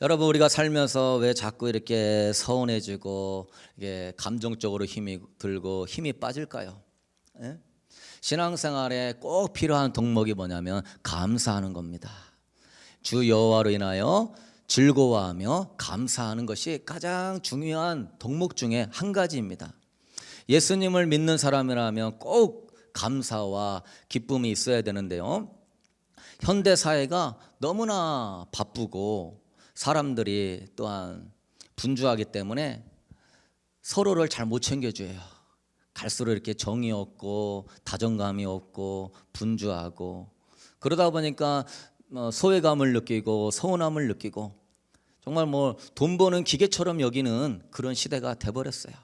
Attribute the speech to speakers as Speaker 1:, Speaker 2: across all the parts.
Speaker 1: 여러분, 우리가 살면서 왜 자꾸 이렇게 서운해지고 이게 감정적으로 힘이 들고 힘이 빠질까요? 예? 신앙생활에 꼭 필요한 덕목이 뭐냐면 감사하는 겁니다. 주 여호와로 인하여 즐거워하며 감사하는 것이 가장 중요한 덕목 중에 한 가지입니다. 예수님을 믿는 사람이라면 꼭 감사와 기쁨이 있어야 되는데요, 현대 사회가 너무나 바쁘고 사람들이 또한 분주하기 때문에 서로를 잘 못 챙겨줘요. 갈수록 이렇게 정이 없고 다정감이 없고 분주하고, 그러다 보니까 소외감을 느끼고 서운함을 느끼고, 정말 돈 버는 기계처럼 여기는 그런 시대가 돼버렸어요.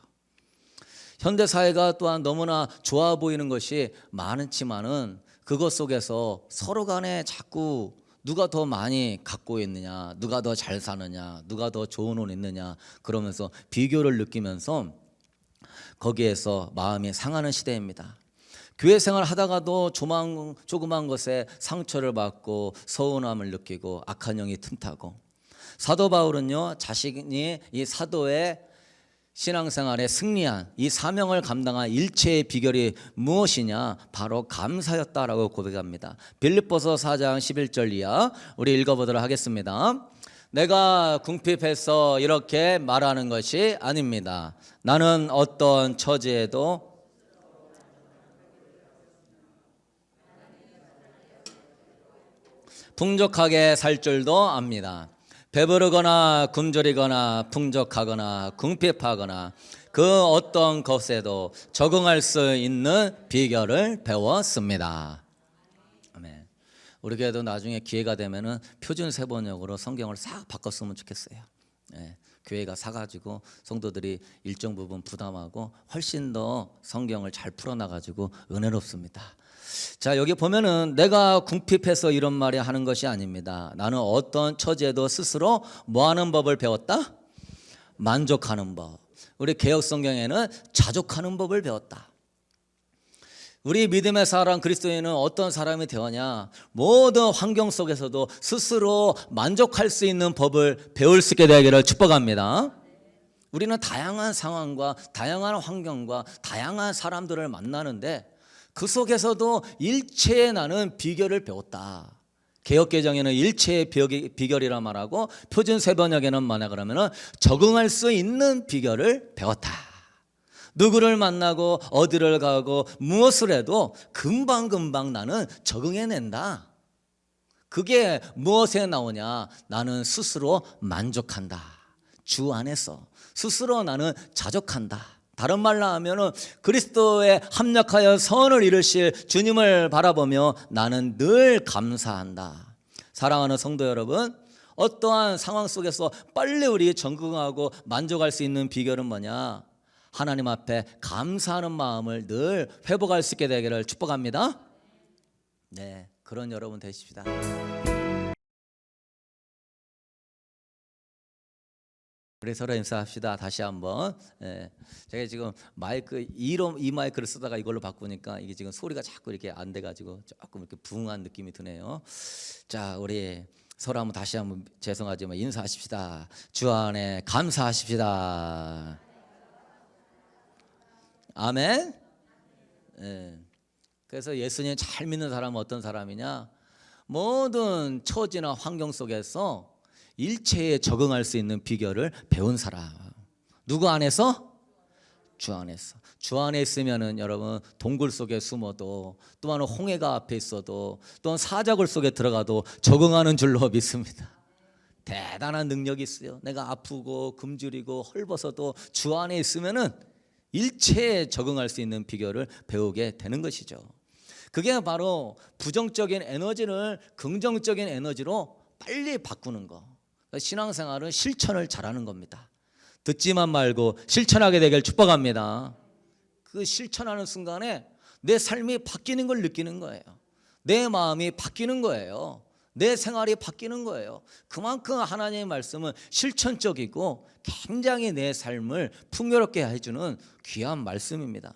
Speaker 1: 현대 사회가 또한 너무나 좋아 보이는 것이 많지만은 그것 속에서 서로 간에 자꾸 누가 더 많이 갖고 있느냐, 누가 더 잘 사느냐, 누가 더 좋은 옷 있느냐, 그러면서 비교를 느끼면서 거기에서 마음이 상하는 시대입니다. 교회 생활 하다가도 조그만 것에 상처를 받고 서운함을 느끼고 악한 영이 틈타고, 사도 바울은요, 자신이 이 사도의 신앙생활에 승리한 이 사명을 감당한 일체의 비결이 무엇이냐, 바로 감사였다라고 고백합니다. 빌립보서 4장 11절 이하 우리 읽어보도록 하겠습니다. 내가 궁핍해서 이렇게 말하는 것이 아닙니다. 나는 어떤 처지에도 풍족하게 살 줄도 압니다. 배부르거나 굶주리거나 풍족하거나 궁핍하거나 그 어떤 것에도 적응할 수 있는 비결을 배웠습니다. 아멘. 우리 교회도 나중에 기회가 되면은 표준 세번역으로 성경을 싹 바꿨으면 좋겠어요. 예, 교회가 사가지고 성도들이 일정 부분 부담하고 훨씬 더 성경을 잘 풀어나가지고 은혜롭습니다. 자, 여기 보면은 내가 궁핍해서 이런 말이 하는 것이 아닙니다. 나는 어떤 처지에도 스스로 뭐 하는 법을 배웠다? 만족하는 법. 우리 개역 성경에는 자족하는 법을 배웠다. 우리 믿음의 사람 그리스도인은 어떤 사람이 되었냐? 모든 환경 속에서도 스스로 만족할 수 있는 법을 배울 수 있게 되기를 축복합니다. 우리는 다양한 상황과 다양한 환경과 다양한 사람들을 만나는데 그 속에서도 일체의 나는 비결을 배웠다. 개역개정에는 일체의 비결이라 말하고 표준 세번역에는 뭐냐 그러면은 적응할 수 있는 비결을 배웠다. 누구를 만나고 어디를 가고 무엇을 해도 금방금방 나는 적응해낸다. 그게 무엇에 나오냐? 나는 스스로 만족한다. 주 안에서 스스로 나는 자족한다. 다른 말로 하면은 그리스도에 합력하여 선을 이루실 주님을 바라보며 나는 늘 감사한다. 사랑하는 성도 여러분, 어떠한 상황 속에서 빨리 우리 적응하고 만족할 수 있는 비결은 뭐냐? 하나님 앞에 감사하는 마음을 늘 회복할 수 있게 되기를 축복합니다. 네, 그런 여러분 되십시다. 우리 서로 인사합시다. 다시 한번. 예. 제가 지금 이 마이크를 쓰다가 이걸로 바꾸니까 이게 지금 소리가 자꾸 이렇게 안 돼가지고 조금 이렇게 붕한 느낌이 드네요. 자, 우리 서로 한번 다시 한번 죄송하지만 인사하십시다. 주 안에 감사하십시다. 아멘. 예. 그래서 예수님 잘 믿는 사람은 어떤 사람이냐? 모든 처지나 환경 속에서 일체에 적응할 수 있는 비결을 배운 사람. 누구 안에서? 주 안에서. 주 안에 있으면은 여러분 동굴 속에 숨어도, 또한 홍해가 앞에 있어도, 또한 사자굴 속에 들어가도 적응하는 줄로 믿습니다. 대단한 능력이 있어요. 내가 아프고 굶주리고 헐벗어도 주 안에 있으면은 일체에 적응할 수 있는 비결을 배우게 되는 것이죠. 그게 바로 부정적인 에너지를 긍정적인 에너지로 빨리 바꾸는 거. 신앙생활은 실천을 잘하는 겁니다. 듣지만 말고 실천하게 되길 축복합니다. 그 실천하는 순간에 내 삶이 바뀌는 걸 느끼는 거예요. 내 마음이 바뀌는 거예요. 내 생활이 바뀌는 거예요. 그만큼 하나님의 말씀은 실천적이고 굉장히 내 삶을 풍요롭게 해주는 귀한 말씀입니다.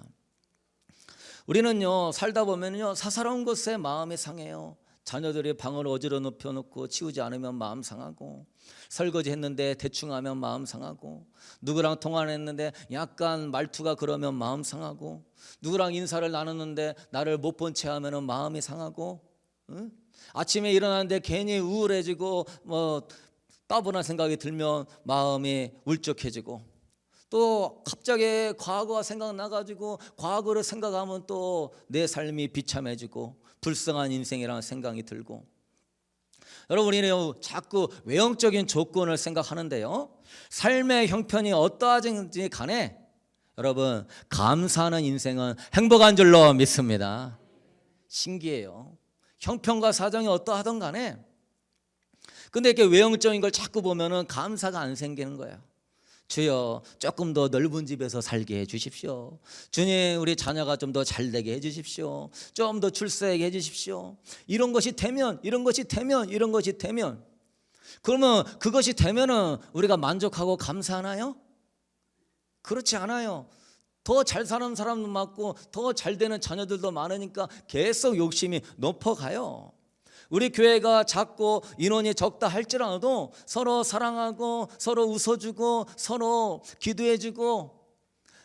Speaker 1: 우리는요, 살다 보면요, 사사로운 것에 마음이 상해요. 자녀들이 방을 어지러 눕혀놓고 치우지 않으면 마음 상하고, 설거지 했는데 대충 하면 마음 상하고, 누구랑 통화를 했는데 약간 말투가 그러면 마음 상하고, 누구랑 인사를 나눴는데 나를 못 본 채 하면 마음이 상하고, 응? 아침에 일어나는데 괜히 우울해지고 따분한 생각이 들면 마음이 울적해지고, 또 갑자기 과거가 생각나가지고 과거를 생각하면 또 내 삶이 비참해지고 불쌍한 인생이라는 생각이 들고. 여러분, 우리는 자꾸 외형적인 조건을 생각하는데요, 삶의 형편이 어떠하든지 간에 여러분, 감사하는 인생은 행복한 줄로 믿습니다. 신기해요. 형편과 사정이 어떠하든 간에. 근데 이렇게 외형적인 걸 자꾸 보면은 감사가 안 생기는 거예요. 주여, 조금 더 넓은 집에서 살게 해주십시오. 주님, 우리 자녀가 좀 더 잘되게 해주십시오. 좀 더 출세하게 해주십시오. 이런 것이 되면, 이런 것이 되면, 이런 것이 되면, 그러면 그것이 되면은 우리가 만족하고 감사하나요? 그렇지 않아요. 더 잘 사는 사람도 많고 더 잘 되는 자녀들도 많으니까 계속 욕심이 높아가요. 우리 교회가 작고 인원이 적다 할지라도 서로 사랑하고 서로 웃어주고 서로 기도해주고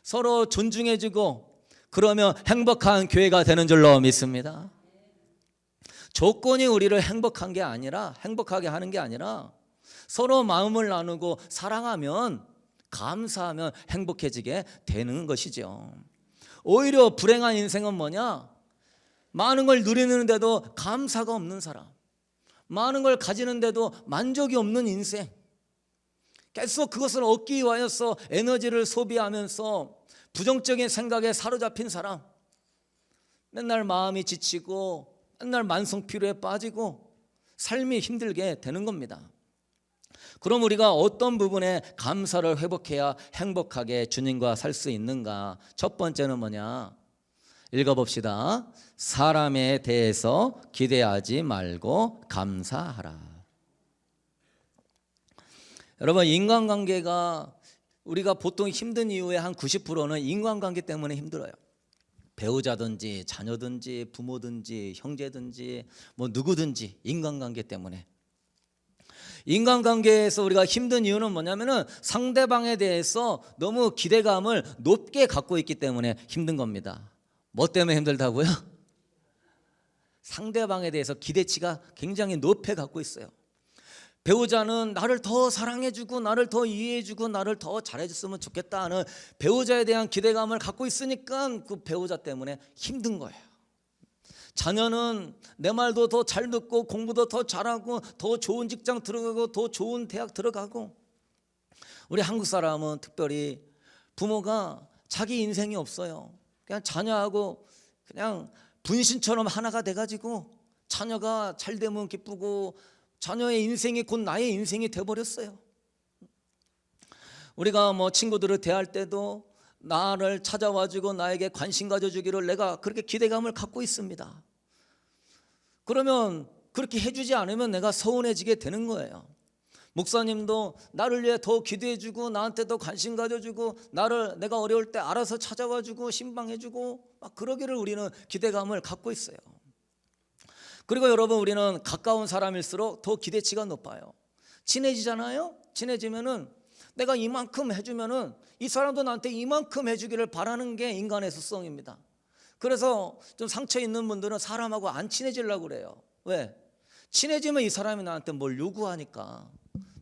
Speaker 1: 서로 존중해주고, 그러면 행복한 교회가 되는 줄로 믿습니다. 조건이 우리를 행복하게 하는 게 아니라 서로 마음을 나누고 사랑하면, 감사하면 행복해지게 되는 것이죠. 오히려 불행한 인생은 뭐냐? 많은 걸 누리는데도 감사가 없는 사람, 많은 걸 가지는데도 만족이 없는 인생, 계속 그것을 얻기 위하여서 에너지를 소비하면서 부정적인 생각에 사로잡힌 사람, 맨날 마음이 지치고 맨날 만성피로에 빠지고 삶이 힘들게 되는 겁니다. 그럼 우리가 어떤 부분에 감사를 회복해야 행복하게 주님과 살 수 있는가? 첫 번째는 뭐냐? 읽어봅시다. 사람에 대해서 기대하지 말고 감사하라. 여러분, 인간관계가 우리가 보통 힘든 이유의 한 90%는 인간관계 때문에 힘들어요. 배우자든지 자녀든지 부모든지 형제든지 누구든지 인간관계 때문에. 인간관계에서 우리가 힘든 이유는 뭐냐면은 상대방에 대해서 너무 기대감을 높게 갖고 있기 때문에 힘든 겁니다. 뭐 때문에 힘들다고요? 상대방에 대해서 기대치가 굉장히 높게 갖고 있어요. 배우자는 나를 더 사랑해주고 나를 더 이해해주고 나를 더 잘해줬으면 좋겠다 하는 배우자에 대한 기대감을 갖고 있으니까 그 배우자 때문에 힘든 거예요. 자녀는 내 말도 더 잘 듣고 공부도 더 잘하고 더 좋은 직장 들어가고 더 좋은 대학 들어가고. 우리 한국 사람은 특별히 부모가 자기 인생이 없어요. 그냥 자녀하고 그냥 분신처럼 하나가 돼가지고 자녀가 잘 되면 기쁘고 자녀의 인생이 곧 나의 인생이 돼버렸어요. 우리가 친구들을 대할 때도 나를 찾아와주고 나에게 관심 가져주기를 내가 그렇게 기대감을 갖고 있습니다. 그러면 그렇게 해주지 않으면 내가 서운해지게 되는 거예요. 목사님도 나를 위해 더 기도해주고 나한테 더 관심 가져주고 내가 어려울 때 알아서 찾아와주고 신방해주고 막 그러기를 우리는 기대감을 갖고 있어요. 그리고 여러분, 우리는 가까운 사람일수록 더 기대치가 높아요. 친해지잖아요. 친해지면은 내가 이만큼 해주면은 이 사람도 나한테 이만큼 해주기를 바라는 게 인간의 습성입니다. 그래서 좀 상처 있는 분들은 사람하고 안 친해지려고 그래요. 왜? 친해지면 이 사람이 나한테 뭘 요구하니까.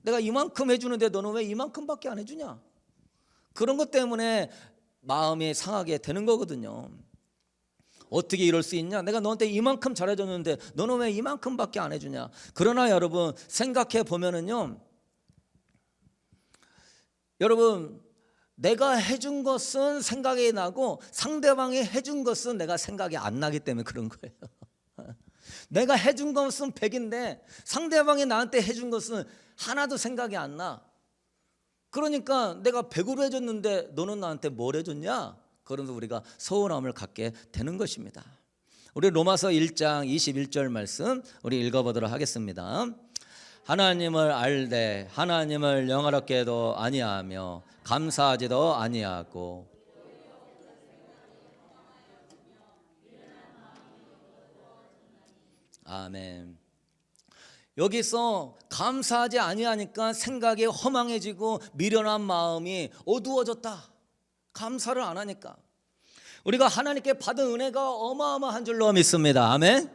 Speaker 1: 내가 이만큼 해주는데 너는 왜 이만큼밖에 안 해주냐? 그런 것 때문에 마음이 상하게 되는 거거든요. 어떻게 이럴 수 있냐? 내가 너한테 이만큼 잘해줬는데 너는 왜 이만큼밖에 안 해주냐? 그러나 여러분, 생각해 보면은요, 여러분, 내가 해준 것은 생각이 나고 상대방이 해준 것은 내가 생각이 안 나기 때문에 그런 거예요. 내가 해준 것은 100인데 상대방이 나한테 해준 것은 하나도 생각이 안 나. 그러니까 내가 100으로 해줬는데 너는 나한테 뭘 해줬냐? 그러면서 우리가 서운함을 갖게 되는 것입니다. 우리 로마서 1장 21절 말씀 우리 읽어보도록 하겠습니다. 하나님을 알되 하나님을 영화롭게도 아니하며 감사하지도 아니하고 아멘. 여기서 감사하지 아니하니까 생각이 허망해지고 미련한 마음이 어두워졌다. 감사를 안 하니까. 우리가 하나님께 받은 은혜가 어마어마한 줄로 믿습니다. 아멘.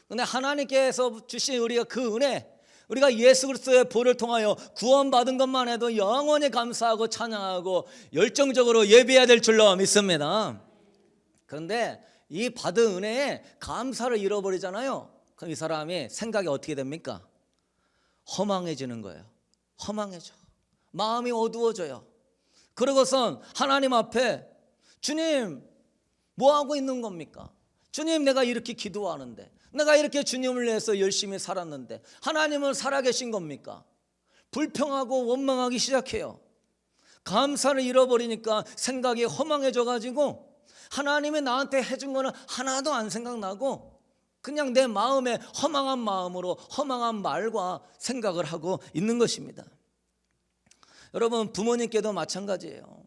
Speaker 1: 근데 하나님께서 주신 우리가 그 은혜, 우리가 예수 그리스도의 보혈을 통하여 구원받은 것만 해도 영원히 감사하고 찬양하고 열정적으로 예배해야 될 줄로 믿습니다. 그런데 이 받은 은혜에 감사를 잃어버리잖아요. 그럼 이 사람이 생각이 어떻게 됩니까? 허망해지는 거예요. 허망해져. 마음이 어두워져요. 그러고선 하나님 앞에 주님 뭐 하고 있는 겁니까? 주님 내가 이렇게 기도하는데, 내가 이렇게 주님을 위해서 열심히 살았는데 하나님은 살아계신 겁니까? 불평하고 원망하기 시작해요. 감사를 잃어버리니까 생각이 허망해져 가지고 하나님이 나한테 해준 거는 하나도 안 생각나고 그냥 내 마음에 허망한 마음으로 허망한 말과 생각을 하고 있는 것입니다. 여러분, 부모님께도 마찬가지예요.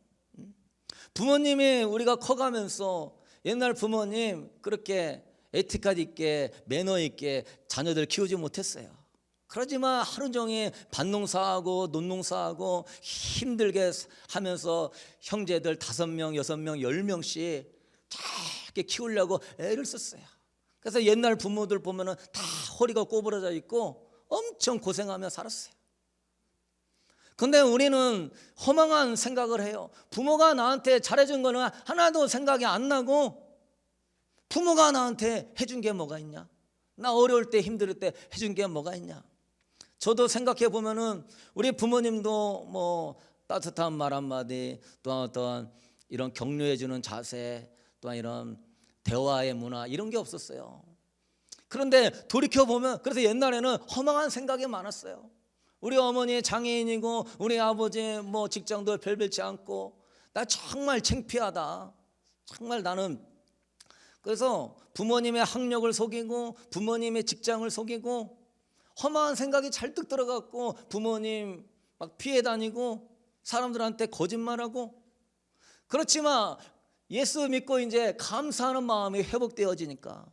Speaker 1: 부모님이 우리가 커가면서 옛날 부모님 그렇게 에티켓 있게 매너 있게 자녀들 키우지 못했어요. 그러지만 하루 종일 밭농사하고 논농사하고 힘들게 하면서 형제들 5명, 6명, 10명씩 작게 키우려고 애를 썼어요. 그래서 옛날 부모들 보면은 다 허리가 꼬부러져 있고 엄청 고생하며 살았어요. 근데 우리는 허망한 생각을 해요. 부모가 나한테 잘해준 거는 하나도 생각이 안 나고, 부모가 나한테 해준 게 뭐가 있냐? 나 어려울 때 힘들 때 해준 게 뭐가 있냐? 저도 생각해 보면은 우리 부모님도 뭐 따뜻한 말 한마디, 또한 어떤 이런 격려해 주는 자세, 또한 이런 대화의 문화 이런 게 없었어요. 그런데 돌이켜 보면 그래서 옛날에는 허망한 생각이 많았어요. 우리 어머니 장애인이고 우리 아버지 뭐 직장도 별별치 않고 나 정말 창피하다. 정말 나는 그래서 부모님의 학력을 속이고 부모님의 직장을 속이고 허망한 생각이 잘뜩 들어갔고 부모님 막 피해 다니고 사람들한테 거짓말하고. 그렇지만 예수 믿고 이제 감사하는 마음이 회복되어지니까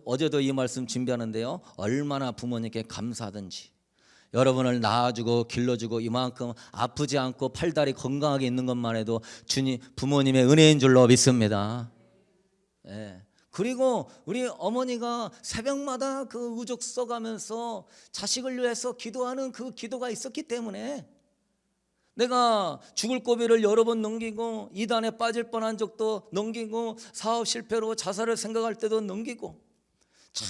Speaker 1: 어제도 이 말씀 준비하는데요, 얼마나 부모님께 감사하든지 여러분을 낳아주고 길러주고 이만큼 아프지 않고 팔다리 건강하게 있는 것만 해도 주님 부모님의 은혜인 줄로 믿습니다. 예. 그리고 우리 어머니가 새벽마다 그 우적 써가면서 자식을 위해서 기도하는 그 기도가 있었기 때문에 내가 죽을 고비를 여러 번 넘기고 이단에 빠질 뻔한 적도 넘기고 사업 실패로 자살을 생각할 때도 넘기고, 참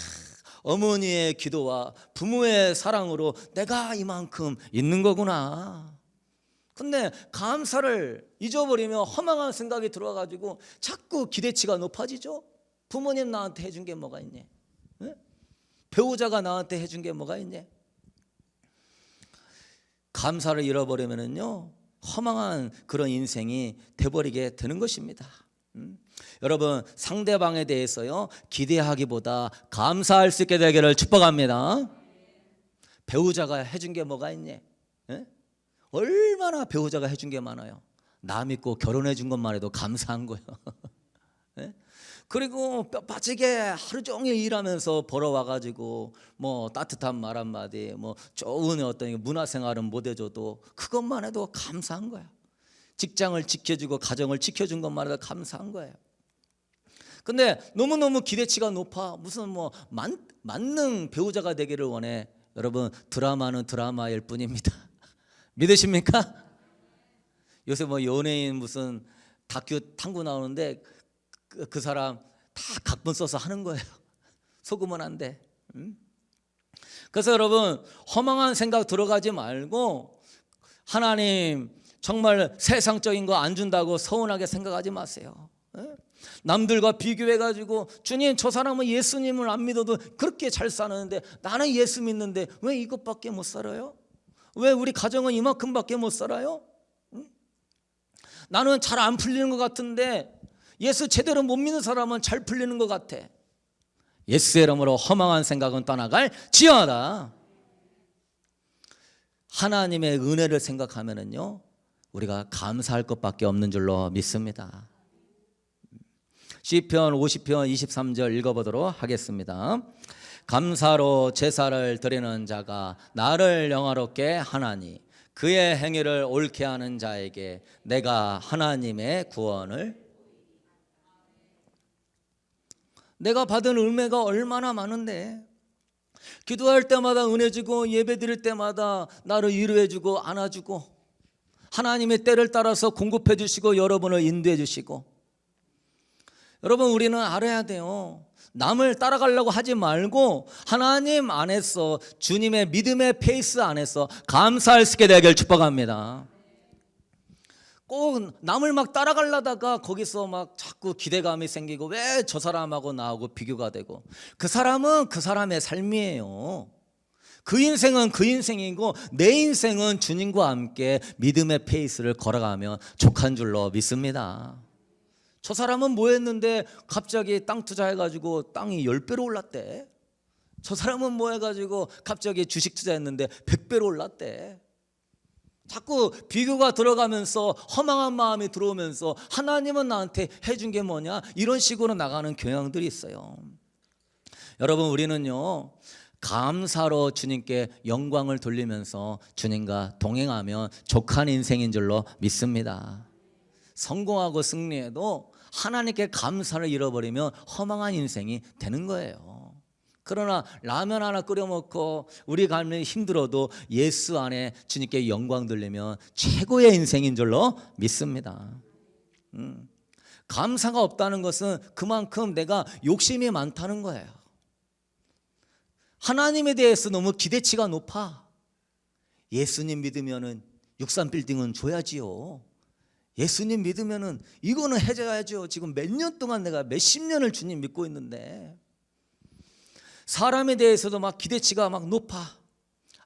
Speaker 1: 어머니의 기도와 부모의 사랑으로 내가 이만큼 있는 거구나. 근데 감사를 잊어버리면 허망한 생각이 들어와가지고 자꾸 기대치가 높아지죠. 부모님 나한테 해준 게 뭐가 있니? 배우자가 나한테 해준 게 뭐가 있니? 감사를 잃어버리면은요 허망한 그런 인생이 돼버리게 되는 것입니다. 여러분, 상대방에 대해서요 기대하기보다 감사할 수 있게 되기를 축복합니다. 배우자가 해준 게 뭐가 있니? 얼마나 배우자가 해준 게 많아요. 나 믿고 결혼해 준 것만 해도 감사한 거예요. 그리고 뼈 빠지게 하루 종일 일하면서 벌어와가지고 뭐 따뜻한 말 한마디, 뭐 좋은 어떤 문화생활은 못 해줘도 그것만 해도 감사한 거야. 직장을 지켜주고 가정을 지켜준 것만 해도 감사한 거예요. 근데 너무너무 기대치가 높아. 무슨 뭐 만능 배우자가 되기를 원해. 여러분, 드라마는 드라마일 뿐입니다. 믿으십니까? 요새 뭐 연예인 무슨 다큐 탐구 나오는데 그 사람 다 각본 써서 하는 거예요. 속으면 안 돼. 그래서 여러분, 허망한 생각 들어가지 말고 하나님 정말 세상적인 거 안 준다고 서운하게 생각하지 마세요. 남들과 비교해가지고 주님 저 사람은 예수님을 안 믿어도 그렇게 잘 사는데 나는 예수 믿는데 왜 이것밖에 못 살아요? 왜 우리 가정은 이만큼밖에 못 살아요? 나는 잘 안 풀리는 것 같은데 예수 제대로 못 믿는 사람은 잘 풀리는 것 같아. 예수의 이름으로 허망한 생각은 떠나갈 지어다. 하나님의 은혜를 생각하면은요 우리가 감사할 것밖에 없는 줄로 믿습니다. 시편 50편 23절 읽어보도록 하겠습니다. 감사로 제사를 드리는 자가 나를 영화롭게 하나니 그의 행위를 옳게 하는 자에게 내가 하나님의 구원을. 내가 받은 은혜가 얼마나 많은데, 기도할 때마다 은혜 주고 예배 드릴 때마다 나를 위로해 주고 안아주고 하나님의 때를 따라서 공급해 주시고 여러분을 인도해 주시고. 여러분, 우리는 알아야 돼요. 남을 따라가려고 하지 말고 하나님 안에서, 주님의 믿음의 페이스 안에서 감사할 수 있게 되길 축복합니다. 꼭 남을 막 따라가려다가 거기서 막 자꾸 기대감이 생기고, 왜 저 사람하고 나하고 비교가 되고. 그 사람은 그 사람의 삶이에요. 그 인생은 그 인생이고 내 인생은 주님과 함께 믿음의 페이스를 걸어가면 족한 줄로 믿습니다. 저 사람은 뭐 했는데 갑자기 땅 투자해가지고 땅이 10배로 올랐대. 저 사람은 뭐 해가지고 갑자기 주식 투자했는데 100배로 올랐대. 자꾸 비교가 들어가면서 허망한 마음이 들어오면서 하나님은 나한테 해준 게 뭐냐, 이런 식으로 나가는 경향들이 있어요. 여러분, 우리는요 감사로 주님께 영광을 돌리면서 주님과 동행하면 족한 인생인 줄로 믿습니다. 성공하고 승리해도 하나님께 감사를 잃어버리면 허망한 인생이 되는 거예요. 그러나 라면 하나 끓여 먹고 우리 가면 힘들어도 예수 안에 주님께 영광 돌리면 최고의 인생인 줄로 믿습니다. 감사가 없다는 것은 그만큼 내가 욕심이 많다는 거예요. 하나님에 대해서 너무 기대치가 높아. 예수님 믿으면은 63빌딩은 줘야지요. 예수님 믿으면은 이거는 해줘야죠. 지금 몇 년 동안 내가 몇십 년을 주님 믿고 있는데. 사람에 대해서도 막 기대치가 막 높아.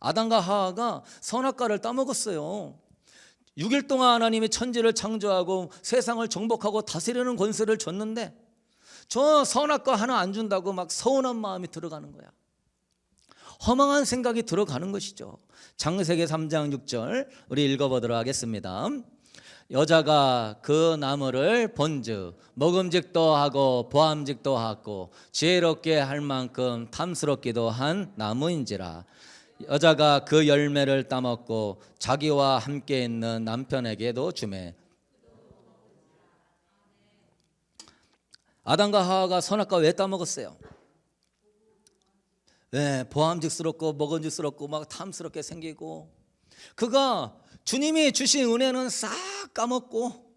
Speaker 1: 아담과 하와가 선악과를 따먹었어요. 6일 동안 하나님이 천지를 창조하고 세상을 정복하고 다스리는 권세를 줬는데 저 선악과 하나 안 준다고 막 서운한 마음이 들어가는 거야. 허망한 생각이 들어가는 것이죠. 창세기 3장 6절 우리 읽어보도록 하겠습니다. 여자가 그 나무를 본즉 먹음직도 하고 보암직도 하고 지혜롭게 할 만큼 탐스럽기도 한 나무인지라. 여자가 그 열매를 따먹고 자기와 함께 있는 남편에게도 주매. 아담과 하와가 선악과 왜 따먹었어요? 네, 보암직스럽고 먹음직스럽고 막 탐스럽게 생기고. 그가 주님이 주신 은혜는 싹 까먹고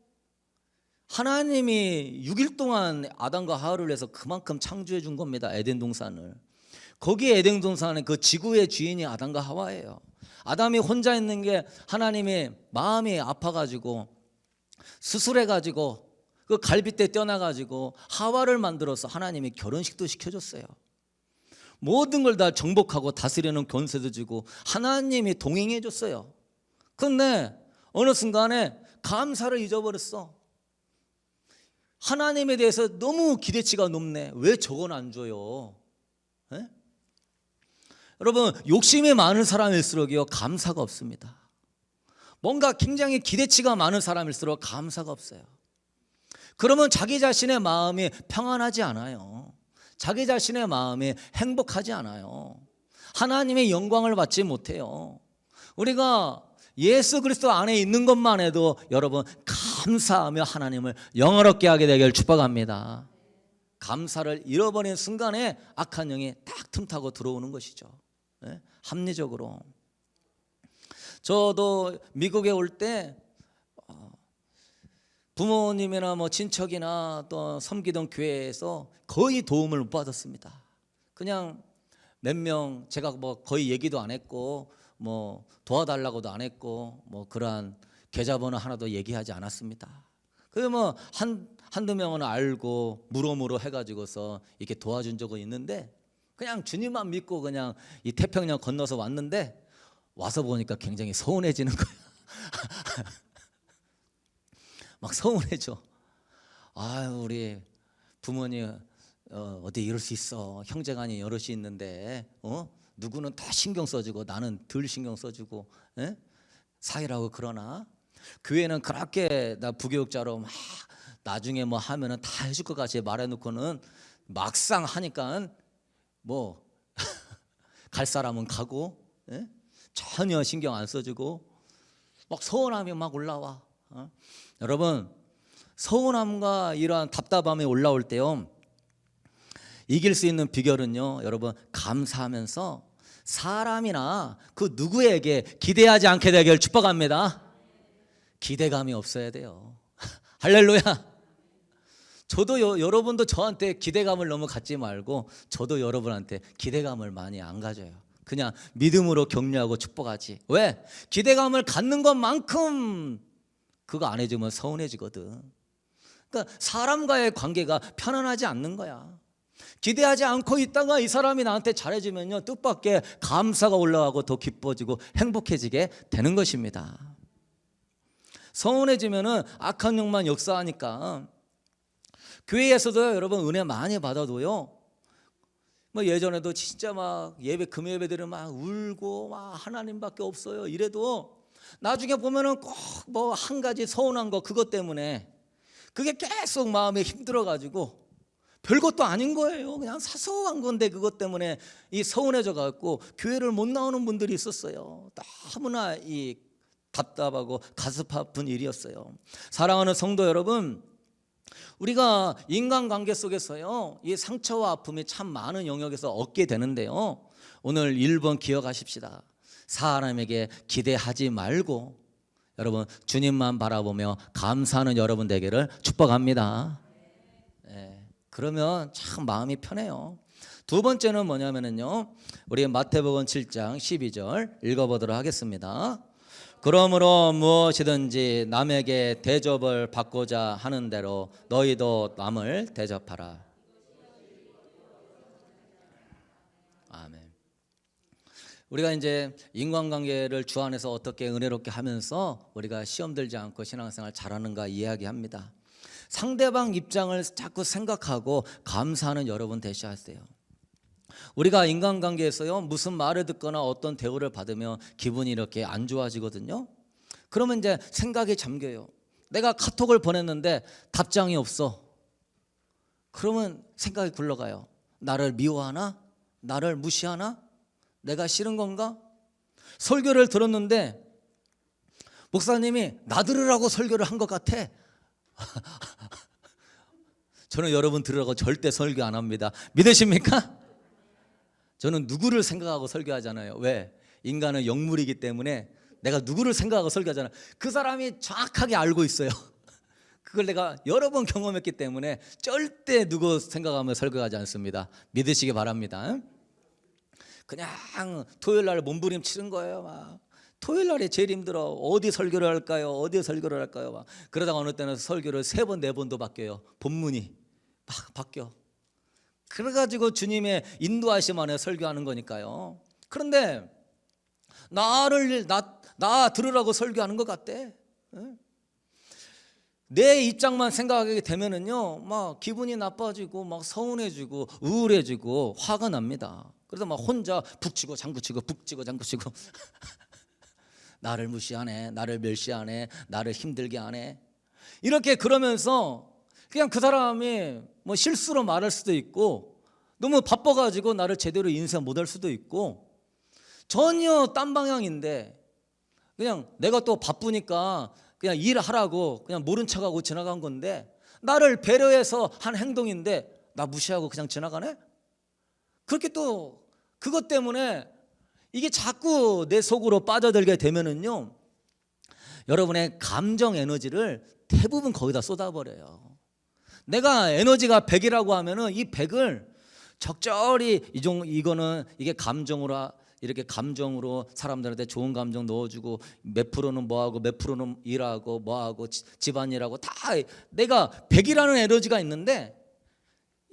Speaker 1: 하나님이 6일 동안 아담과 하와를 위해서 그만큼 창조해 준 겁니다. 에덴 동산을. 거기 에덴 동산의 그 지구의 주인이 아담과 하와예요. 아담이 혼자 있는 게 하나님이 마음이 아파가지고 수술해가지고 그 갈빗대 떼어놔가지고 하와를 만들어서 하나님이 결혼식도 시켜줬어요. 모든 걸 다 정복하고 다스리는 권세도 주고 하나님이 동행해 줬어요. 근데 어느 순간에 감사를 잊어버렸어. 하나님에 대해서 너무 기대치가 높네. 왜 저건 안 줘요? 에? 여러분, 욕심이 많은 사람일수록요 감사가 없습니다. 뭔가 굉장히 기대치가 많은 사람일수록 감사가 없어요. 그러면 자기 자신의 마음이 평안하지 않아요. 자기 자신의 마음이 행복하지 않아요. 하나님의 영광을 받지 못해요. 우리가 예수 그리스도 안에 있는 것만 해도 여러분 감사하며 하나님을 영화롭게 하게 되길 축복합니다. 감사를 잃어버린 순간에 악한 영이 딱 틈타고 들어오는 것이죠. 네? 합리적으로. 저도 미국에 올 때 부모님이나 뭐 친척이나 또 섬기던 교회에서 거의 도움을 못 받았습니다. 그냥 몇 명, 제가 뭐 거의 얘기도 안 했고 뭐 도와달라고도 안 했고 뭐 그러한 계좌번호 하나도 얘기하지 않았습니다. 그 뭐 한두 명은 알고 물어물어 해가지고서 이렇게 도와준 적은 있는데 그냥 주님만 믿고 그냥 이 태평양 건너서 왔는데 와서 보니까 굉장히 서운해지는 거야. 막 서운해져. 아유, 우리 부모님 어디 이럴 수 있어. 형제간이 여럿이 있는데 누구는 다 신경 써주고 나는 덜 신경 써주고 사이라고 그러나 교회는 그렇게 나 부교육자로 막 나중에 뭐 하면은 다 해줄 것 같이 말해놓고는 막상 하니까 뭐 갈 사람은 가고, 예? 전혀 신경 안 써주고 막 서운함이 막 올라와. 여러분, 서운함과 이러한 답답함이 올라올 때요, 이길 수 있는 비결은요, 여러분, 감사하면서 사람이나 그 누구에게 기대하지 않게 되길 축복합니다. 기대감이 없어야 돼요. 할렐루야. 저도 여러분도 저한테 기대감을 너무 갖지 말고 저도 여러분한테 기대감을 많이 안 가져요. 그냥 믿음으로 격려하고 축복하지. 왜? 기대감을 갖는 것만큼 그거 안 해주면 서운해지거든. 그러니까 사람과의 관계가 편안하지 않는 거야. 기대하지 않고 있다가 이 사람이 나한테 잘해주면요, 뜻밖의 감사가 올라가고 더 기뻐지고 행복해지게 되는 것입니다. 서운해지면은 악한 영만 역사하니까. 교회에서도 여러분 은혜 많이 받아도요, 뭐 예전에도 진짜 막 예배 금요 예배들은 막 울고 막 하나님밖에 없어요 이래도 나중에 보면은 꼭 뭐 한 가지 서운한 거 그것 때문에 그게 계속 마음에 힘들어 가지고 별것도 아닌 거예요. 그냥 사소한 건데 그것 때문에 이 서운해져 갖고 교회를 못 나오는 분들이 있었어요. 너무나 이 답답하고 가슴 아픈 일이었어요. 사랑하는 성도 여러분, 우리가 인간관계 속에서요, 이 상처와 아픔이 참 많은 영역에서 얻게 되는데요, 오늘 1번 기억하십시다. 사람에게 기대하지 말고 여러분 주님만 바라보며 감사하는 여러분 되기를 축복합니다. 네, 그러면 참 마음이 편해요. 두 번째는 뭐냐면요, 우리 마태복음 7장 12절 읽어보도록 하겠습니다. 그러므로 무엇이든지 남에게 대접을 받고자 하는 대로 너희도 남을 대접하라. 아멘. 우리가 이제 인간관계를 주 안에서 어떻게 은혜롭게 하면서 우리가 시험 들지 않고 신앙생활 잘하는가 이야기합니다. 상대방 입장을 자꾸 생각하고 감사하는 여러분 되셔야 돼요. 우리가 인간관계에서요, 무슨 말을 듣거나 어떤 대우를 받으면 기분이 이렇게 안 좋아지거든요. 그러면 이제 생각이 잠겨요. 내가 카톡을 보냈는데 답장이 없어. 그러면 생각이 굴러가요. 나를 미워하나? 나를 무시하나? 내가 싫은 건가? 설교를 들었는데 목사님이 나 들으라고 설교를 한 것 같아. 저는 여러분 들으라고 절대 설교 안 합니다. 믿으십니까? 저는 누구를 생각하고 설교하잖아요. 왜? 인간은 영물이기 때문에 내가 누구를 생각하고 설교하잖아요. 그 사람이 정확하게 알고 있어요. 그걸 내가 여러 번 경험했기 때문에 절대 누구 생각하며 설교하지 않습니다. 믿으시기 바랍니다. 그냥 토요일 날 몸부림치는 거예요. 막 토요일 날이 제일 힘들어. 어디 설교를 할까요? 어디 설교를 할까요? 막 그러다가 어느 때는 설교를 3번 4번도 바뀌어요. 본문이 막 바뀌어. 그래가지고 주님의 인도하심 안에 설교하는 거니까요. 그런데 나 들으라고 설교하는 것 같대. 내 입장만 생각하게 되면은요, 막 기분이 나빠지고 막 서운해지고 우울해지고 화가 납니다. 그래서 막 혼자 북치고 장구치고 북치고 장구치고 나를 무시하네, 나를 멸시하네, 나를 힘들게 하네. 이렇게 그러면서 그냥 그 사람이 뭐 실수로 말할 수도 있고 너무 바빠가지고 나를 제대로 인사 못할 수도 있고 전혀 딴 방향인데 그냥 내가 또 바쁘니까 그냥 일하라고 그냥 모른 척하고 지나간 건데 나를 배려해서 한 행동인데 나 무시하고 그냥 지나가네? 그렇게 또 그것 때문에 이게 자꾸 내 속으로 빠져들게 되면은요, 여러분의 감정 에너지를 대부분 거기다 쏟아버려요. 내가 에너지가 100이라고 하면은 이 100을 적절히 이거는 이게 감정으로 이렇게 감정으로 사람들한테 좋은 감정 넣어주고 몇 프로는 뭐하고 몇 프로는 일하고 뭐하고 집안일하고 다 내가 100이라는 에너지가 있는데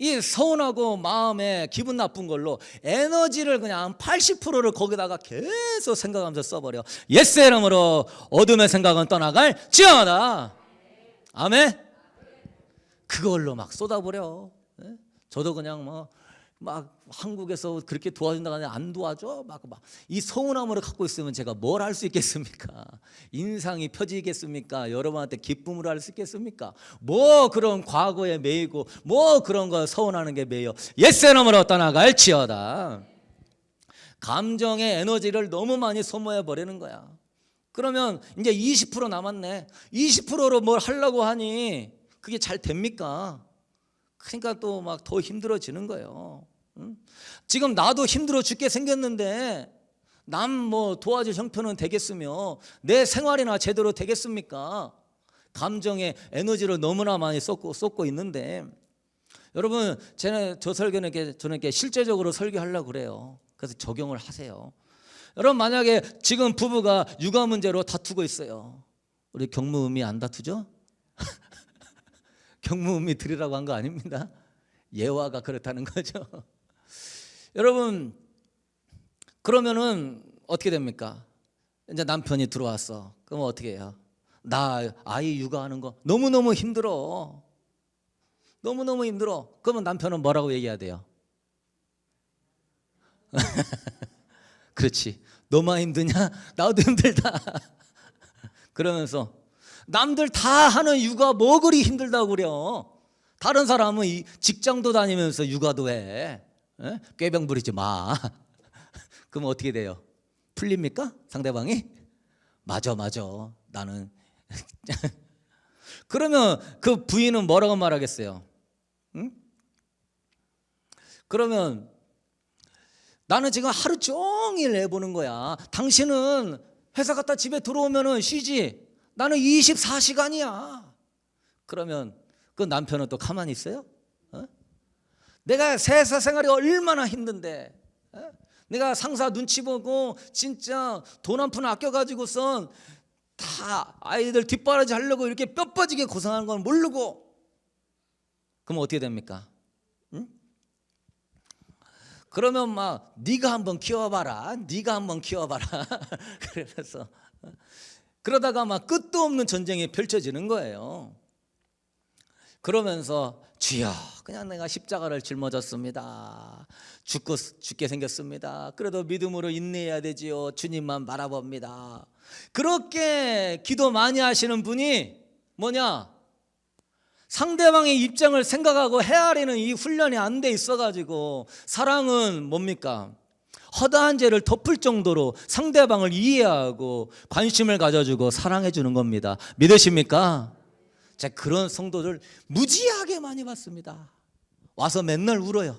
Speaker 1: 이 서운하고 마음에 기분 나쁜 걸로 에너지를 그냥 80%를 거기다가 계속 생각하면서 써버려. 예수의 이름으로 어둠의 생각은 떠나갈 지어다. 아멘. 그걸로 막 쏟아버려. 저도 그냥 뭐 막 한국에서 그렇게 도와준다고 하는데 안 도와줘? 막 이 서운함을 갖고 있으면 제가 뭘 할 수 있겠습니까? 인상이 펴지겠습니까? 여러분한테 기쁨을 할 수 있겠습니까? 뭐 그런 과거에 매이고 뭐 그런 거 서운하는 게 매여 옛사람으로 떠나갈지어다. 감정의 에너지를 너무 많이 소모해 버리는 거야. 그러면 이제 20% 남았네. 20%로 뭘 하려고 하니 그게 잘 됩니까? 그러니까 또 막 더 힘들어지는 거예요. 지금 나도 힘들어 죽게 생겼는데 남 뭐 도와줄 형편은 되겠으며 내 생활이나 제대로 되겠습니까? 감정의 에너지를 너무나 많이 쏟고 있는데 여러분 저 설교는 저는 이렇게 실제적으로 설교하려고 그래요. 그래서 적용을 하세요. 여러분 만약에 지금 부부가 육아 문제로 다투고 있어요. 우리 경무음이 안 다투죠? 경무음이 들으라고 한 거 아닙니다. 예화가 그렇다는 거죠. 여러분 그러면은 어떻게 됩니까? 이제 남편이 들어왔어. 그럼 어떻게 해요? 나 아이 육아하는 거 너무너무 힘들어. 너무너무 힘들어. 그러면 남편은 뭐라고 얘기해야 돼요? 그렇지. 너만 힘드냐? 나도 힘들다. 그러면서 남들 다 하는 육아 뭐 그리 힘들다고 그래요. 다른 사람은 이 직장도 다니면서 육아도 해. 꾀병 부리지 마. 그럼 어떻게 돼요? 풀립니까? 상대방이? 맞아 나는 그러면 그 부인은 뭐라고 말하겠어요? 응? 그러면 나는 지금 하루 종일 해보는 거야. 당신은 회사 갔다 집에 들어오면 쉬지. 나는 24시간이야. 그러면 그 남편은 또 가만히 있어요? 내가 회사 생활이 얼마나 힘든데 내가 상사 눈치 보고 진짜 돈 한 푼 아껴가지고선 다 아이들 뒷바라지 하려고 이렇게 뼈 빠지게 고생하는 건 모르고 그럼 어떻게 됩니까? 응? 그러면 막 네가 한번 키워봐라. 그래서 그러다가 막 끝도 없는 전쟁이 펼쳐지는 거예요. 그러면서 주여 그냥 내가 십자가를 짊어졌습니다. 죽게 생겼습니다. 그래도 믿음으로 인내해야 되지요. 주님만 바라봅니다. 그렇게 기도 많이 하시는 분이 뭐냐? 상대방의 입장을 생각하고 헤아리는 이 훈련이 안 돼 있어가지고 사랑은 뭡니까? 허다한 죄를 덮을 정도로 상대방을 이해하고 관심을 가져주고 사랑해 주는 겁니다. 믿으십니까? 제가 그런 성도들 무지하게 많이 봤습니다. 와서 맨날 울어요.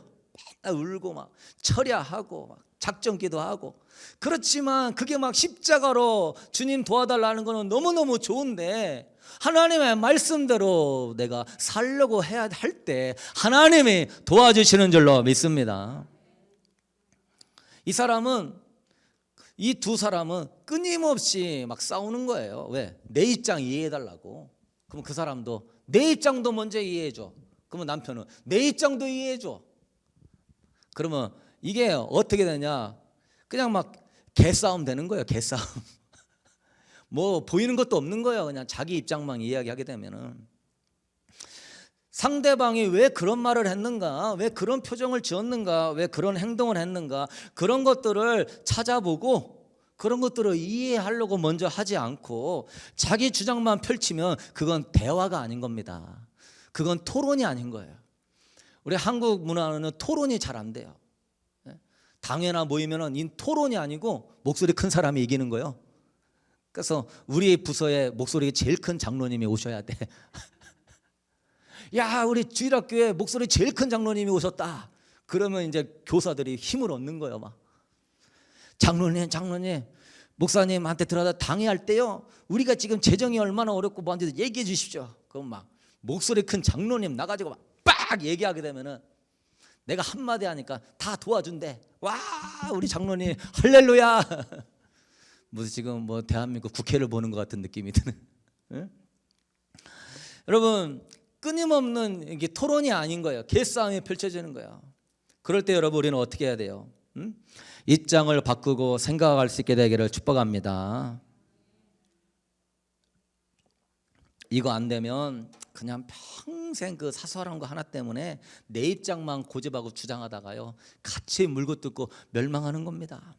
Speaker 1: 맨날 울고 막 철야하고 막 작정기도 하고. 그렇지만 그게 막 십자가로 주님 도와달라는 거는 너무너무 좋은데 하나님의 말씀대로 내가 살려고 해야 할 때 하나님이 도와주시는 줄로 믿습니다. 이 두 사람은 끊임없이 막 싸우는 거예요. 왜? 내 입장 이해해달라고. 그럼 그 사람도 내 입장도 먼저 이해해줘. 그러면 남편은 내 입장도 이해해줘. 그러면 이게 어떻게 되냐? 그냥 막 개싸움 되는 거예요. 개싸움. 뭐 보이는 것도 없는 거예요. 그냥 자기 입장만 이야기하게 되면은. 상대방이 왜 그런 말을 했는가? 왜 그런 표정을 지었는가? 왜 그런 행동을 했는가? 그런 것들을 찾아보고 그런 것들을 이해하려고 먼저 하지 않고 자기 주장만 펼치면 그건 대화가 아닌 겁니다. 그건 토론이 아닌 거예요. 우리 한국 문화는 토론이 잘 안 돼요. 당회나 모이면은 이 토론이 아니고 목소리 큰 사람이 이기는 거예요. 그래서 우리 부서에 목소리 제일 큰 장로님이 오셔야 돼. 야, 우리 주일학교에 목소리 제일 큰 장로님이 오셨다. 그러면 이제 교사들이 힘을 얻는 거예요. 막 장로님, 목사님한테 들어다 당회할 때요. 우리가 지금 재정이 얼마나 어렵고 뭐한테 얘기해 주십시오. 그럼 막 목소리 큰 장로님 나가지고 막 빡 얘기하게 되면은 내가 한마디 하니까 다 도와준대. 와, 우리 장로님 할렐루야. 무슨 지금 뭐 대한민국 국회를 보는 것 같은 느낌이 드는. 응? 여러분 끊임없는 이게 토론이 아닌 거예요. 개싸움이 펼쳐지는 거예요. 그럴 때 여러분 우리는 어떻게 해야 돼요? 응? 입장을 바꾸고 생각할 수 있게 되기를 축복합니다. 이거 안 되면 그냥 평생 그 사소한 거 하나 때문에 내 입장만 고집하고 주장하다가요 같이 물고 뜯고 멸망하는 겁니다.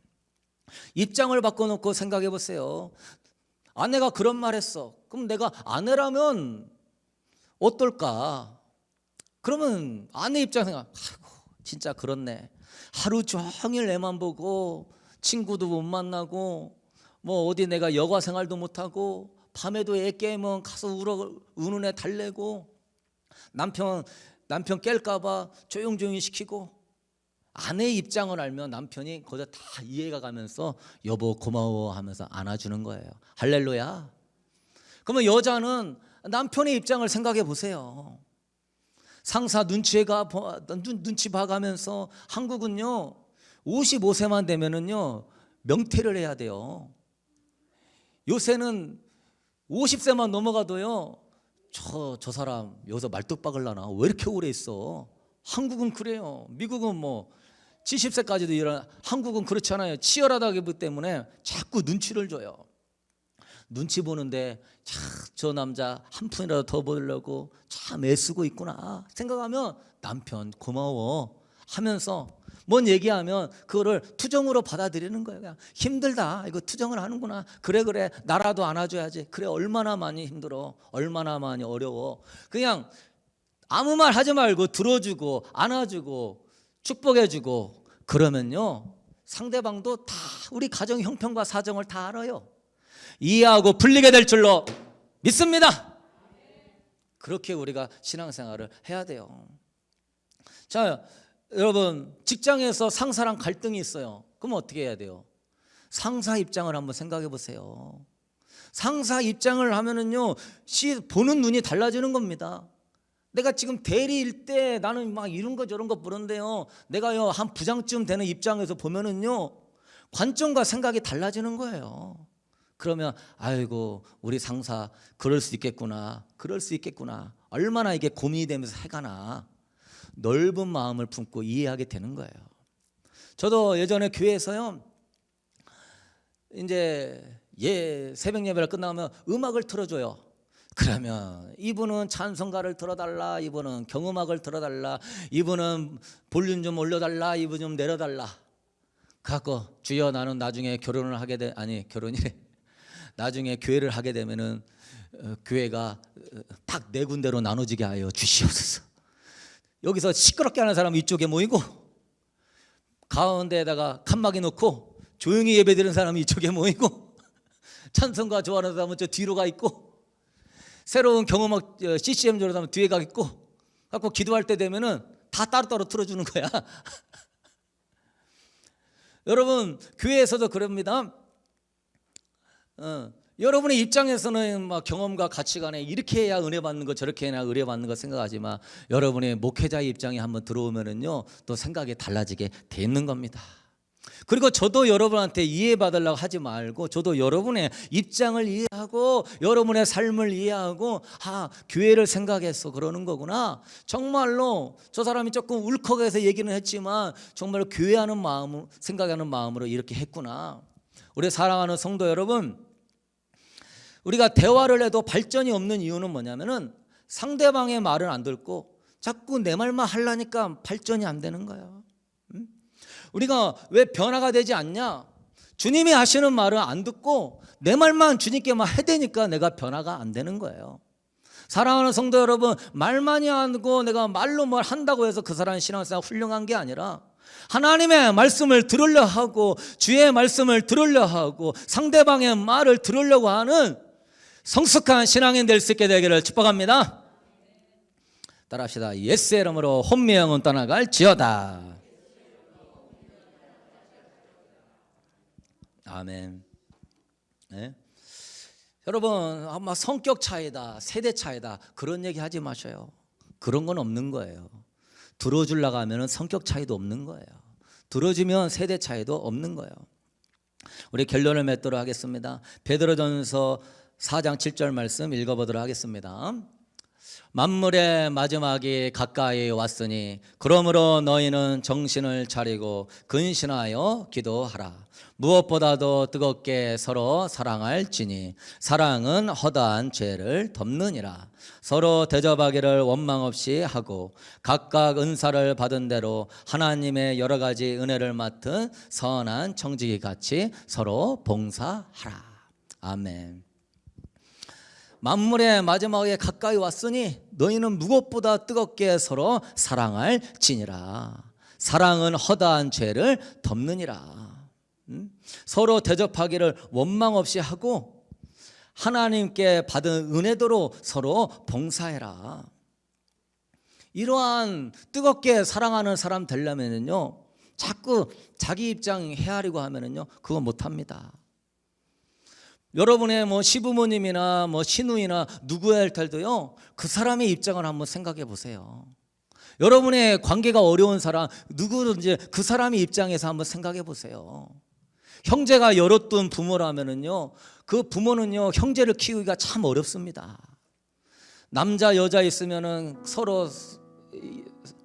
Speaker 1: 입장을 바꿔놓고 생각해 보세요. 아내가 그런 말 했어. 그럼 내가 아내라면 어떨까? 그러면 아내 입장 생각, 아이고 진짜 그렇네. 하루 종일 애만 보고 친구도 못 만나고 뭐 어디 내가 여가 생활도 못하고 밤에도 애 깨면 가서 우는 애 달래고 남편 깰까 봐 조용조용히 시키고. 아내의 입장을 알면 남편이 거기다 다 이해가 가면서 여보 고마워 하면서 안아주는 거예요. 할렐루야. 그러면 여자는 남편의 입장을 생각해 보세요. 상사 눈치 봐가면서 한국은요 55세만 되면은요 명퇴를 해야 돼요. 요새는 50세만 넘어가도요 저 사람 여기서 말뚝 박을라나 왜 이렇게 오래 있어. 한국은 그래요. 미국은 뭐 70세까지도 일어나. 한국은 그렇지 않아요. 치열하다기 때문에 자꾸 눈치를 줘요. 눈치 보는데 저 남자 한 푼이라도 더 벌려고 참 애쓰고 있구나 생각하면 남편 고마워 하면서 뭔 얘기하면 그거를 투정으로 받아들이는 거예요. 그냥 힘들다 이거 투정을 하는구나. 그래 나라도 안아줘야지. 그래 얼마나 많이 힘들어 얼마나 많이 어려워. 그냥 아무 말 하지 말고 들어주고 안아주고 축복해주고 그러면요 상대방도 다 우리 가정 형편과 사정을 다 알아요. 이해하고 풀리게 될 줄로 믿습니다. 그렇게 우리가 신앙생활을 해야 돼요. 자 여러분 직장에서 상사랑 갈등이 있어요. 그럼 어떻게 해야 돼요? 상사 입장을 한번 생각해 보세요. 상사 입장을 하면은요 보는 눈이 달라지는 겁니다. 내가 지금 대리일 때 나는 막 이런 거 저런 거 보는데요 내가요 한 부장쯤 되는 입장에서 보면은요 관점과 생각이 달라지는 거예요. 그러면 아이고 우리 상사 그럴 수 있겠구나 얼마나 이게 고민이 되면서 해가 나. 넓은 마음을 품고 이해하게 되는 거예요. 저도 예전에 교회에서요 이제 새벽 예배를 끝나면 음악을 틀어줘요. 그러면 이분은 찬송가를 들어달라, 이분은 경음악을 들어달라, 이분은 볼륨 좀 올려달라, 이분 좀 내려달라. 갖고 주여 나는 나중에 결혼을 하게 나중에 교회를 하게 되면은 교회가 딱 네 군데로 나눠지게 하여 주시옵소서. 여기서 시끄럽게 하는 사람은 이쪽에 모이고 가운데에다가 칸막이 놓고 조용히 예배드리는 사람이 이쪽에 모이고 찬송가 좋아하는 사람은 저 뒤로 가 있고 새로운 경험학 CCM 들어가면 뒤에 가 있고 갖고 기도할 때 되면은 다 따로따로 틀어주는 거야. 여러분 교회에서도 그럽니다. 여러분의 입장에서는 막 경험과 가치관에 이렇게 해야 은혜 받는 거 저렇게 해야 은혜 받는 거 생각하지만 여러분의 목회자의 입장에 한번 들어오면은요 또 생각이 달라지게 돼 있는 겁니다. 그리고 저도 여러분한테 이해받으려고 하지 말고 저도 여러분의 입장을 이해하고 여러분의 삶을 이해하고 교회를 생각해서 그러는 거구나. 정말로 저 사람이 조금 울컥해서 얘기는 했지만 정말로 교회하는 마음 생각하는 마음으로 이렇게 했구나. 우리 사랑하는 성도 여러분, 우리가 대화를 해도 발전이 없는 이유는 뭐냐면은 상대방의 말을 안 듣고 자꾸 내 말만 하려니까 발전이 안 되는 거예요. 우리가 왜 변화가 되지 않냐? 주님이 하시는 말을 안 듣고 내 말만 주님께만 해대니까 내가 변화가 안 되는 거예요. 사랑하는 성도 여러분, 말 많이 하고 내가 말로 뭘 한다고 해서 그 사람의 신앙생활 훌륭한 게 아니라 하나님의 말씀을 들으려 하고 주의 말씀을 들으려 하고 상대방의 말을 들으려고 하는 성숙한 신앙인 될 수 있게 되기를 축복합니다. 따라합시다. 예수의 이름으로 혼미형은 떠나갈지어다. 아멘. 네? 여러분 아마 성격 차이다 세대 차이다 그런 얘기 하지 마셔요. 그런 건 없는 거예요. 들어주려고 하면 성격 차이도 없는 거예요. 들어주면 세대 차이도 없는 거예요. 우리 결론을 맺도록 하겠습니다. 베드로전서 4장 7절 말씀 읽어보도록 하겠습니다. 만물의 마지막이 가까이 왔으니 그러므로 너희는 정신을 차리고 근신하여 기도하라. 무엇보다도 뜨겁게 서로 사랑할지니 사랑은 허다한 죄를 덮느니라. 서로 대접하기를 원망 없이 하고 각각 은사를 받은 대로 하나님의 여러 가지 은혜를 맡은 선한 청지기 같이 서로 봉사하라. 아멘. 만물의 마지막에 가까이 왔으니 너희는 무엇보다 뜨겁게 서로 사랑할지니라. 사랑은 허다한 죄를 덮느니라. 서로 대접하기를 원망 없이 하고 하나님께 받은 은혜대로 서로 봉사해라. 이러한 뜨겁게 사랑하는 사람 되려면요, 자꾸 자기 입장 헤아리고 하면은요, 그거 못합니다. 여러분의 시부모님이나 시누이나 누구야 할 때도요, 그 사람의 입장을 한번 생각해 보세요. 여러분의 관계가 어려운 사람 누구든지 그 사람의 입장에서 한번 생각해 보세요. 형제가 여럿둔 부모라면은요, 그 부모는요, 형제를 키우기가 참 어렵습니다. 남자 여자 있으면은 서로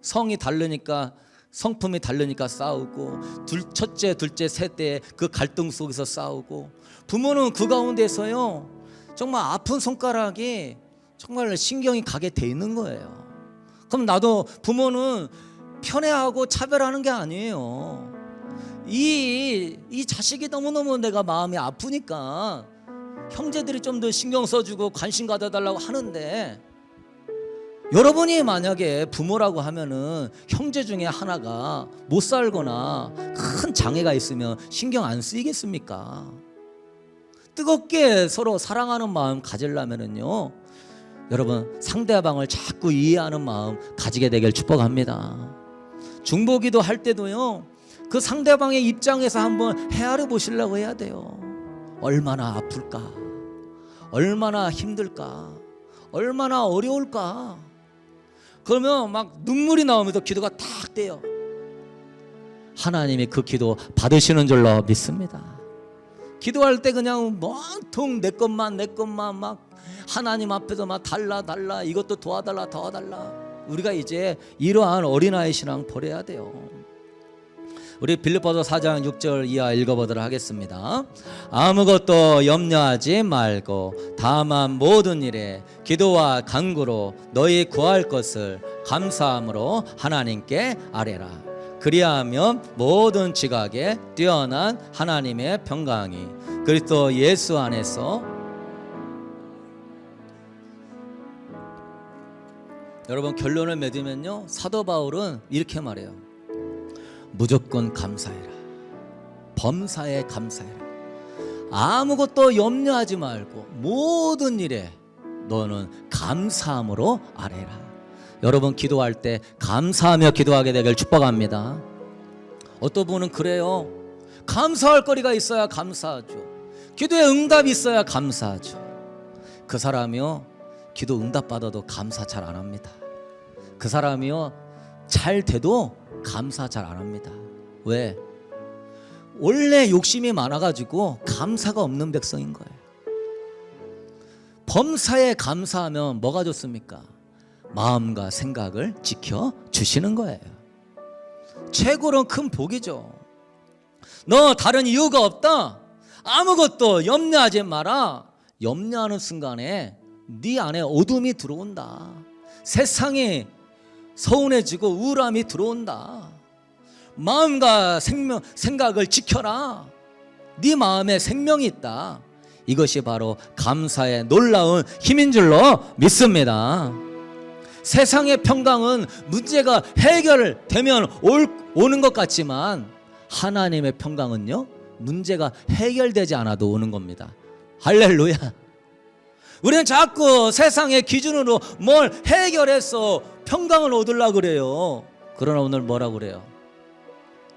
Speaker 1: 성이 다르니까, 성품이 다르니까 싸우고, 첫째 둘째 셋째 그 갈등 속에서 싸우고, 부모는 그 가운데서요 정말 아픈 손가락이 정말 신경이 가게 돼 있는 거예요. 그럼 나도 부모는 편애하고 차별하는 게 아니에요. 이 자식이 너무너무 내가 마음이 아프니까 형제들이 좀 더 신경 써주고 관심 가져달라고 하는데, 여러분이 만약에 부모라고 하면은 형제 중에 하나가 못 살거나 큰 장애가 있으면 신경 안 쓰이겠습니까? 뜨겁게 서로 사랑하는 마음 가지려면은요, 여러분 상대방을 자꾸 이해하는 마음 가지게 되길 축복합니다. 중보기도 할 때도요, 그 상대방의 입장에서 한번 헤아려 보시려고 해야 돼요. 얼마나 아플까, 얼마나 힘들까, 얼마나 어려울까. 그러면 막 눈물이 나오면서 기도가 탁 돼요. 하나님이 그 기도 받으시는 줄로 믿습니다. 기도할 때 그냥 온통 내 것만 막 하나님 앞에서 막 달라 이것도 도와달라 우리가 이제 이러한 어린아이 신앙 버려야 돼요. 우리 빌립보서 4장 6절 이하 읽어보도록 하겠습니다. 아무것도 염려하지 말고 다만 모든 일에 기도와 간구로 너희 구할 것을 감사함으로 하나님께 아뢰라. 그리하면 모든 지각에 뛰어난 하나님의 평강이 그리스도 예수 안에서, 여러분 결론을 맺으면요, 사도 바울은 이렇게 말해요. 무조건 감사해라. 범사에 감사해라. 아무것도 염려하지 말고 모든 일에 너는 감사함으로 아뢰라. 여러분 기도할 때 감사하며 기도하게 되길 축복합니다. 어떤 분은 그래요. 감사할 거리가 있어야 감사하죠. 기도에 응답이 있어야 감사하죠. 그 사람이요, 기도 응답 받아도 감사 잘 안 합니다. 그 사람이요, 잘 돼도 감사 잘 안 합니다. 왜? 원래 욕심이 많아가지고 감사가 없는 백성인 거예요. 범사에 감사하면 뭐가 좋습니까? 마음과 생각을 지켜주시는 거예요. 최고로 큰 복이죠. 너 다른 이유가 없다, 아무것도 염려하지 마라. 염려하는 순간에 네 안에 어둠이 들어온다. 세상이 서운해지고 우울함이 들어온다. 마음과 생각을 지켜라. 네 마음에 생명이 있다. 이것이 바로 감사의 놀라운 힘인 줄로 믿습니다. 세상의 평강은 문제가 해결되면 오는 것 같지만 하나님의 평강은요, 문제가 해결되지 않아도 오는 겁니다. 할렐루야. 우리는 자꾸 세상의 기준으로 뭘 해결해서 평강을 얻으려고 그래요. 그러나 오늘 뭐라고 그래요?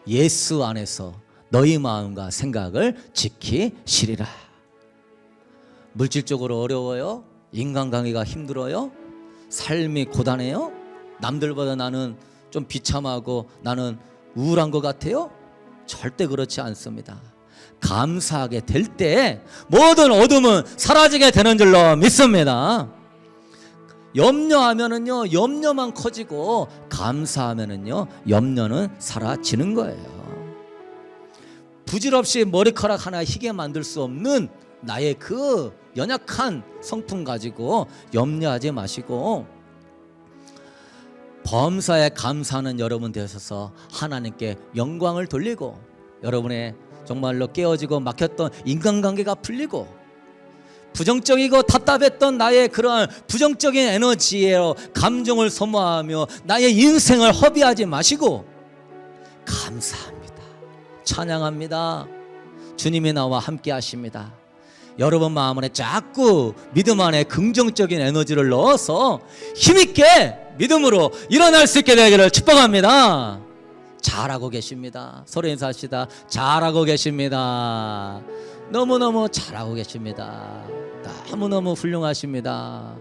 Speaker 1: 예수 안에서 너희 마음과 생각을 지키시리라. 물질적으로 어려워요? 인간관계가 힘들어요? 삶이 고단해요? 남들보다 나는 좀 비참하고 나는 우울한 것 같아요? 절대 그렇지 않습니다. 감사하게 될 때 모든 어둠은 사라지게 되는 줄로 믿습니다. 염려하면은요 염려만 커지고 감사하면은요 염려는 사라지는 거예요. 부질없이 머리카락 하나 희게 만들 수 없는 나의 그 연약한 성품 가지고 염려하지 마시고 범사에 감사하는 여러분 되셔서 하나님께 영광을 돌리고 여러분의 정말로 깨어지고 막혔던 인간관계가 풀리고 부정적이고 답답했던 나의 그러한 부정적인 에너지에 감정을 소모하며 나의 인생을 허비하지 마시고 감사합니다. 찬양합니다. 주님이 나와 함께 하십니다. 여러분 마음 안에 자꾸 믿음 안에 긍정적인 에너지를 넣어서 힘있게 믿음으로 일어날 수 있게 되기를 축복합니다. 잘하고 계십니다. 서로 인사합시다. 잘하고 계십니다. 너무너무 잘하고 계십니다. 너무너무 훌륭하십니다.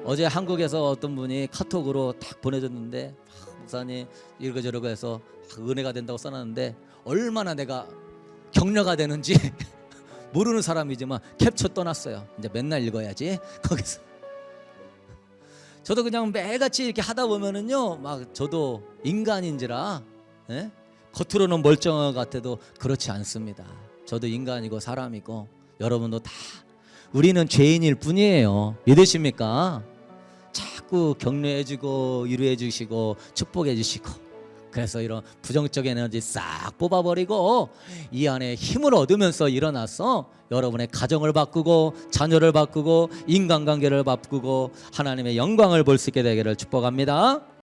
Speaker 1: 어제 한국에서 어떤 분이 카톡으로 딱 보내줬는데 목사님 이러고저러고 해서 은혜가 된다고 써놨는데 얼마나 내가 격려가 되는지 모르는 사람이지만 캡처 떠났어요. 이제 맨날 읽어야지. 거기서 저도 그냥 매일같이 이렇게 하다 보면은요 막 저도 인간인지라 겉으로는 멀쩡한 것 같아도 그렇지 않습니다. 저도 인간이고 사람이고 여러분도 다 우리는 죄인일 뿐이에요. 믿으십니까? 자꾸 격려해주고 위로해주시고 축복해주시고 그래서 이런 부정적인 에너지 싹 뽑아버리고 이 안에 힘을 얻으면서 일어나서 여러분의 가정을 바꾸고 자녀를 바꾸고 인간관계를 바꾸고 하나님의 영광을 볼 수 있게 되기를 축복합니다.